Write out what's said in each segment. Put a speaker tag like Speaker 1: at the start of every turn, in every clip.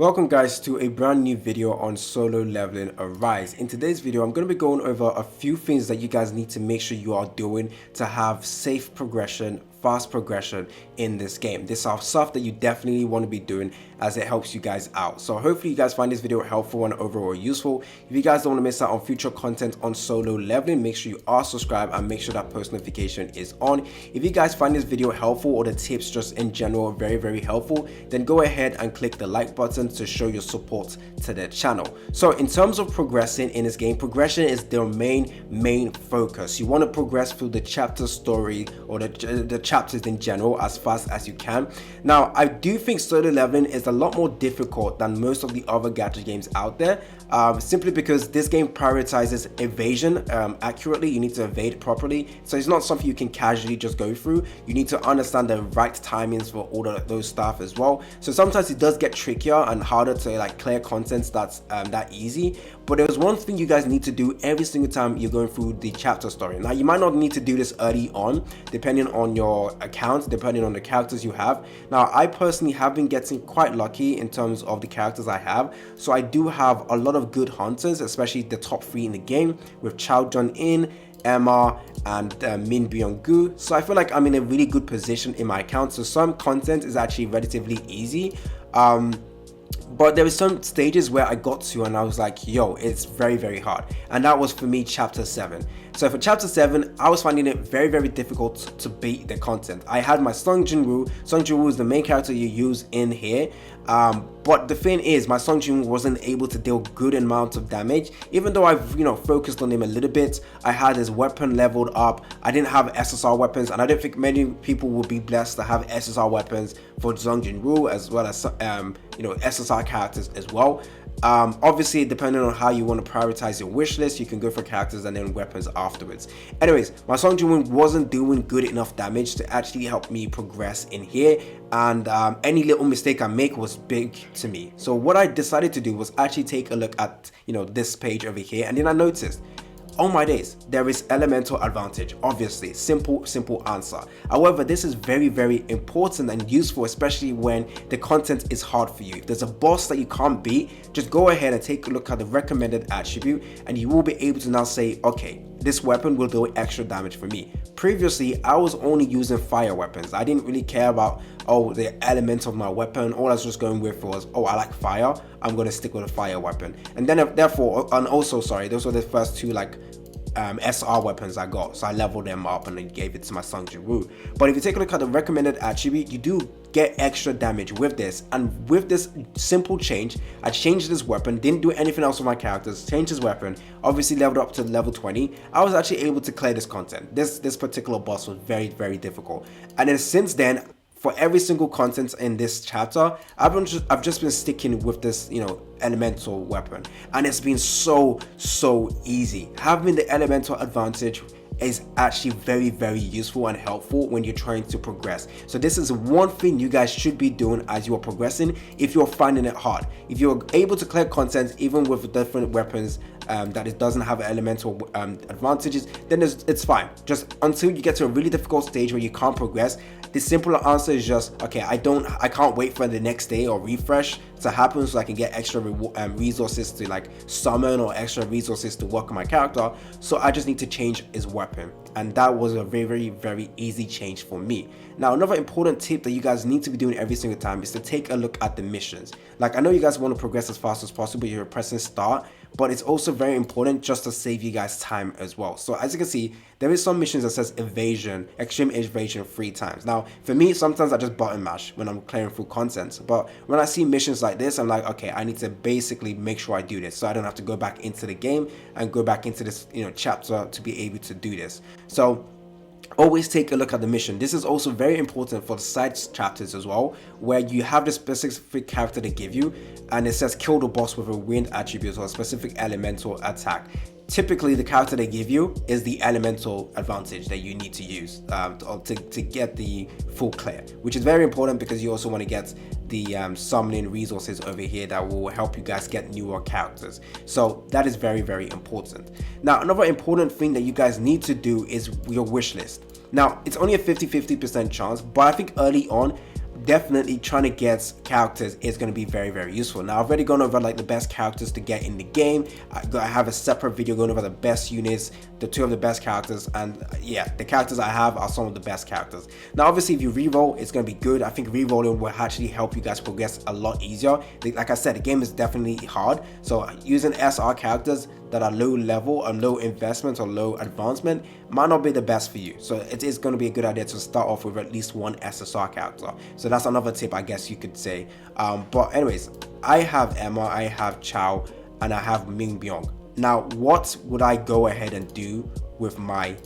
Speaker 1: Welcome guys to a brand new video on solo leveling Arise. In today's video I'm going to be going over a few things that you guys need to make sure you are doing to have safe progression, fast progression in this game. This are stuff that you definitely want to be doing as it helps you guys out. So hopefully you guys find this video helpful and overall useful. If you guys don't want to miss out on future content on solo leveling, make sure you are subscribed and make sure that post notification is on. If you guys find this video helpful or the tips just in general very helpful, then go ahead and click the like button to show your support to the channel. So in terms of progressing in this game, progression is their main focus. You want to progress through the chapter story or the chapters in general as fast as you can. Now I do think solo leveling is a lot more difficult than most of the other gacha games out there, simply because this game prioritizes evasion accurately. You need to evade properly, so it's not something you can casually just go through. You need to understand the right timings for all of those stuff as well. So sometimes it does get trickier and harder to like clear content that's that easy. But there's one thing you guys need to do every single time you're going through the chapter story. Now you might not need to do this early on depending on your account, depending on the characters you have. Now I personally have been getting quite lucky in terms of the characters I have, so I do have a lot of good hunters, especially the top 3 in the game with Chao Jun-in, Emma, and Min Byung-gu. So I feel like I'm in a really good position in my account, so some content is actually relatively easy. But there were some stages where I got to and I was like, yo, it's very hard. And that was for me chapter 7. So for chapter 7, I was finding it very difficult to beat the content. I had my Sung Jin-woo. Sung Jin-woo is the main character you use in here. But the thing is, my Sung Jin-woo wasn't able to deal good amount of damage. Even though I've focused on him a little bit, I had his weapon leveled up. I didn't have SSR weapons, and I don't think many people would be blessed to have SSR weapons for Sung Jin-woo as well as SSR characters as well. Obviously depending on how you want to prioritize your wish list, you can go for characters and then weapons afterwards. Anyways, my Sung Jin-woo wasn't doing good enough damage to actually help me progress in here, and any little mistake I make was big to me. So what I decided to do was actually take a look at this page over here, and then I noticed, oh my days, there is elemental advantage. Obviously, simple answer. However, this is very important and useful, especially when the content is hard for you. If there's a boss that you can't beat, just go ahead and take a look at the recommended attribute, and you will be able to now say, okay, this weapon will do extra damage for me. Previously, I was only using fire weapons. I didn't really care about, oh, the element of my weapon. All I was just going with was, oh, I like fire, I'm going to stick with a fire weapon. And then therefore, and also, sorry, those were the first 2 like SR weapons I got, so I leveled them up and then gave it to my Sung Jin-woo. But if you take a look at the recommended attribute, you do get extra damage with this. And with this simple change, I changed this weapon, didn't do anything else with my characters, changed his weapon, obviously leveled up to level 20. I was actually able to clear this content. This particular boss was very difficult, and then since then, for every single content in this chapter, I've just been sticking with this elemental weapon, and it's been so easy. Having the elemental advantage is actually very useful and helpful when you're trying to progress. So this is one thing you guys should be doing as you are progressing if you're finding it hard. If you're able to clear content even with different weapons that it doesn't have elemental advantages, then it's fine. Just until you get to a really difficult stage where you can't progress, the simple answer is just, okay, I can't wait for the next day or refresh to happen so I can get extra resources to like summon or extra resources to work on my character. So I just need to change his weapon, and that was a very easy change for me. Now another important tip that you guys need to be doing every single time is to take a look at the missions. Like, I know you guys want to progress as fast as possible, you're pressing start, but it's also very important just to save you guys time as well. So as you can see, there is some missions that says evasion, extreme evasion 3 times. Now for me, sometimes I just button mash when I'm clearing through content, but when I see missions like this, I'm like, okay, I need to basically make sure I do this so I don't have to go back into the game and go back into this chapter to be able to do this. So always take a look at the mission. This is also very important for the side chapters as well, where you have the specific character they give you, and it says kill the boss with a wind attribute or a specific elemental attack. Typically the character they give you is the elemental advantage that you need to use to get the full clear, which is very important because you also want to get the summoning resources over here that will help you guys get newer characters. So that is very important. Now another important thing that you guys need to do is your wish list. Now it's only a 50-50% chance, but I think early on definitely trying to get characters is going to be very, very useful. Now, I've already gone over like the best characters to get in the game. I have a separate video going over the best units, the 2 of the best characters, and yeah, the characters I have are some of the best characters. Now, obviously, if you reroll, it's going to be good. I think rerolling will actually help you guys progress a lot easier. Like I said, the game is definitely hard, so using SR characters that are low level or low investment or low advancement might not be the best for you. So it is going to be a good idea to start off with at least one SSR character. So that's another tip, I guess you could say. But anyways, I have Emma, I have Chow, and I have Ming Byung. Now, what would I go ahead and do with my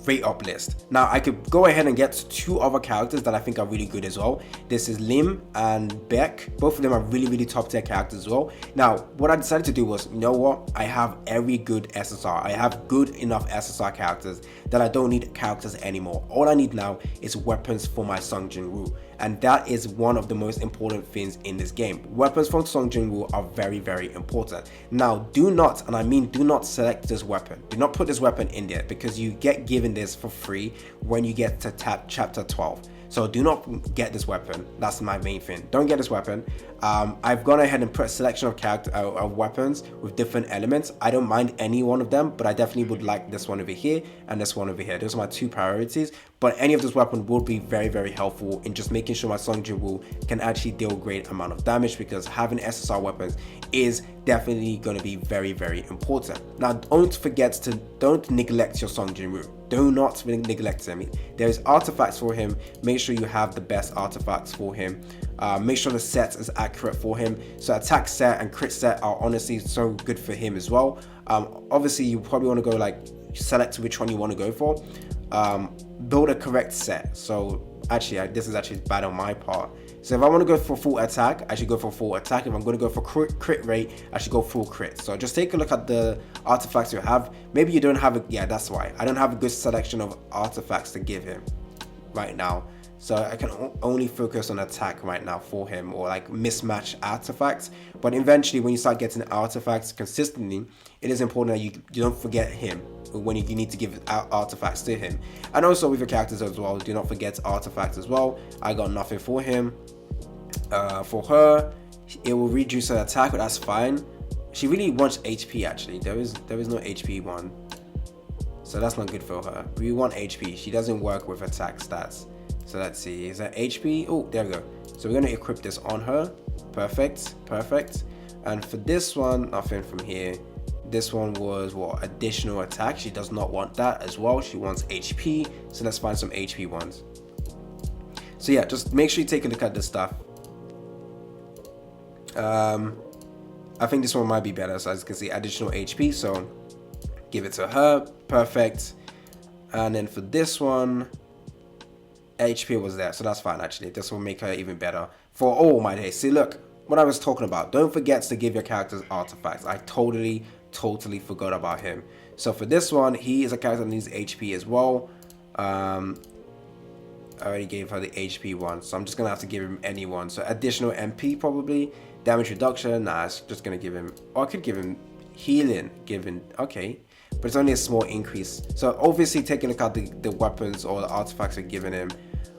Speaker 1: rate up list? Now, I could go ahead and get 2 other characters that I think are really good as well. This is Lim and Beck. Both of them are really, really top tier characters as well. Now, what I decided to do was, you know what? I have every good SSR. I have good enough SSR characters that I don't need characters anymore. All I need now is weapons for my Sung Jin-woo. And that is one of the most important things in this game. Weapons from Sung Jin-woo are very, very important. Now, do not, and I mean do not select this weapon. Do not put this weapon in there, because you get given this for free when you get to chapter 12. So do not get this weapon. That's my main thing. Don't get this weapon. I've gone ahead and put a selection of weapons with different elements. I don't mind any one of them, but I definitely would like this one over here and this one over here. Those are my 2 priorities. But any of this weapon will be very, very helpful in just making sure my Sung Jin-woo can actually deal a great amount of damage, because having SSR weapons is definitely going to be very, very important. Now, don't neglect your Sung Jin-woo. Do not neglect him. There's artifacts for him. Make sure you have the best artifacts for him. Make sure the set is accurate for him. So attack set and crit set are honestly so good for him as well. Obviously, you probably want to go like select which one you want to go for. Build a correct set. So actually, this is actually bad on my part. So if I want to go for full attack, I should go for full attack. If I'm going to go for crit rate, I should go full crit. So just take a look at the artifacts you have. Maybe you don't have a, yeah, that's why. I don't have a good selection of artifacts to give him right now. So I can only focus on attack right now for him, or like mismatch artifacts. But eventually, when you start getting artifacts consistently, it is important that you don't forget him when you need to give out artifacts to him. And also with your characters as well, do not forget artifacts as well. I got nothing for him. For her, it will reduce her attack, but that's fine. She really wants HP actually. There is no HP one, so that's not good for her. We want HP. She doesn't work with attack stats. So let's see, is that HP? Oh, there we go. So we're gonna equip this on her. Perfect, perfect. And for this one, nothing from here. This one was what? Additional attack. She does not want that as well. She wants HP. So let's find some HP ones. So yeah, just make sure you take a look at this stuff. I think this one might be better. So as you can see, additional HP. So give it to her. Perfect. And then for this one, HP was there, so that's fine actually. This will make her even better for all my days. See, look, what I was talking about. Don't forget to give your characters artifacts. I totally forgot about him. So for this one, he is a character that needs HP as well. I already gave her the HP one, so I'm just gonna have to give him any one. So additional MP probably. Damage reduction, nah, it's just gonna give him, or I could give him healing, okay. But it's only a small increase. So obviously taking a look at the weapons or the artifacts we're giving him,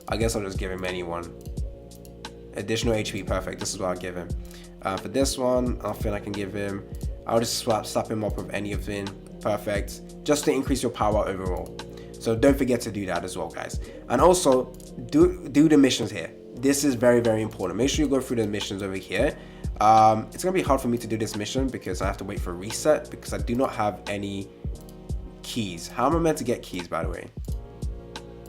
Speaker 1: I guess I'll just give him any one. Additional HP, perfect. This is what I'll give him. For this one, nothing I can give him. I'll just slap him up with anything. Perfect. Just to increase your power overall. So don't forget to do that as well, guys. And also, do the missions here. This is very, very important. Make sure you go through the missions over here. It's gonna be hard for me to do this mission because I have to wait for reset because I do not have any keys. How am I meant to get keys, by the way?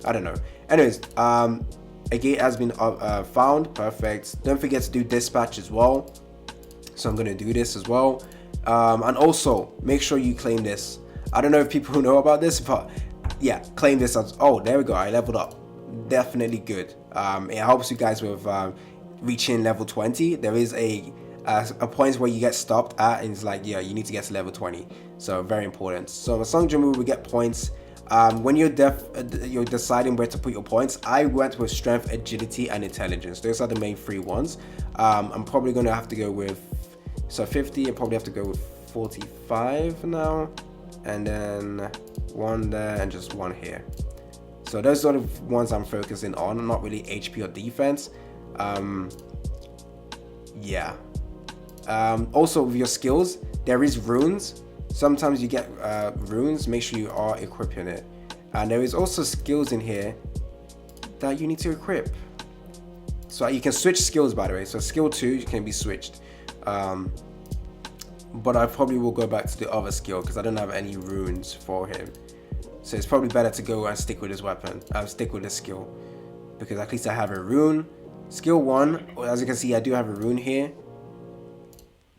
Speaker 1: I don't know. Anyways, a gate has been found. Perfect. Don't forget to do dispatch as well. So I'm gonna do this as well. And also make sure you claim this. I don't know if people know about this, but yeah, claim this as, oh, there we go. I leveled up. Definitely good. It helps you guys with reaching level 20. There is a point where you get stopped at, and it's like, yeah, you need to get to level 20. So very important. So Sung Jin-woo will get points. When you're deciding where to put your points, I went with strength, agility, and intelligence. Those are the main 3 ones. I'm probably gonna have to go with 50. I probably have to go with 45 now, and then 1 there and just 1 here. So those are the ones I'm focusing on, not really HP or defense. Yeah. Also with your skills, there is runes. Sometimes you get runes. Make sure you are equipping it. And there is also skills in here that you need to equip. So you can switch skills, by the way. So skill 2 can be switched. But I probably will go back to the other skill because I don't have any runes for him. So it's probably better to go and stick with his weapon. Stick with this skill, because at least I have a rune. Skill 1, as you can see, I do have a rune here,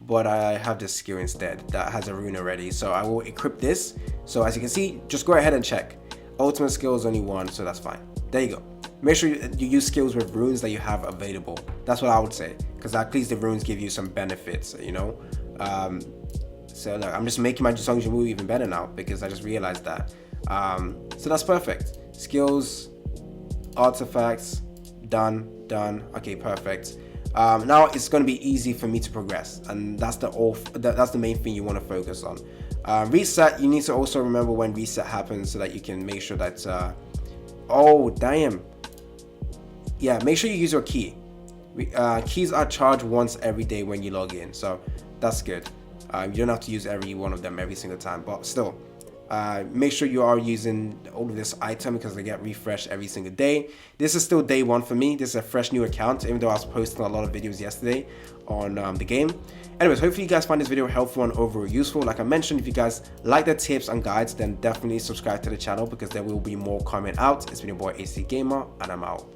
Speaker 1: but I have this skill instead that has a rune already. So I will equip this. So as you can see, just go ahead and check. Ultimate skill is only 1, so that's fine. There you go. Make sure you use skills with runes that you have available. That's what I would say, because at least the runes give you some benefits, you know. So look, I'm just making my Jisungju move even better now because I just realized that. So that's perfect. Skills, artifacts, done. Okay, perfect. Now it's going to be easy for me to progress, and that's the main thing you want to focus on. Reset, you need to also remember when reset happens so that you can make sure that oh damn, yeah, make sure you use your key. Keys are charged once every day when you log in, so that's good. You don't have to use every one of them every single time, but still, make sure you are using all of this item because they get refreshed every single day. This is still day 1 for me. This is a fresh new account, even though I was posting a lot of videos yesterday on the game. Anyways, hopefully you guys find this video helpful and overall useful. Like I mentioned, if you guys like the tips and guides, then definitely subscribe to the channel because there will be more coming out. It's been your boy AC Gamer, and I'm out.